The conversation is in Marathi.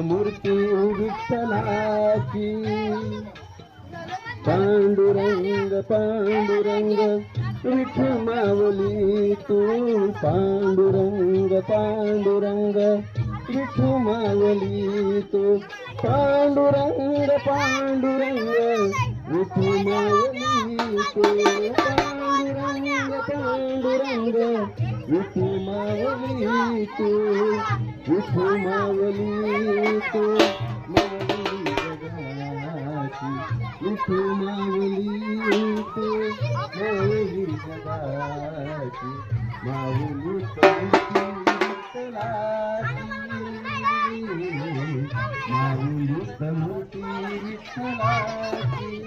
मूर्ती विठ्ठलाची पांडुरंग पांडुरंग विठ्ठल माऊली तू पांडुरंग पांडुरंग विठ्ठल माऊली तू पांडुरंग पांडुरंग विठ्ठल माऊली तू पांडुरंग पांडुरंग विठ्ठल माऊली तू विठ्ठल माऊली तू माऊली जगाची विठ्ठल माऊली तू माऊली जगाची माऊली विठ्ठलाची माऊली मूर्ती विठ्ठलाची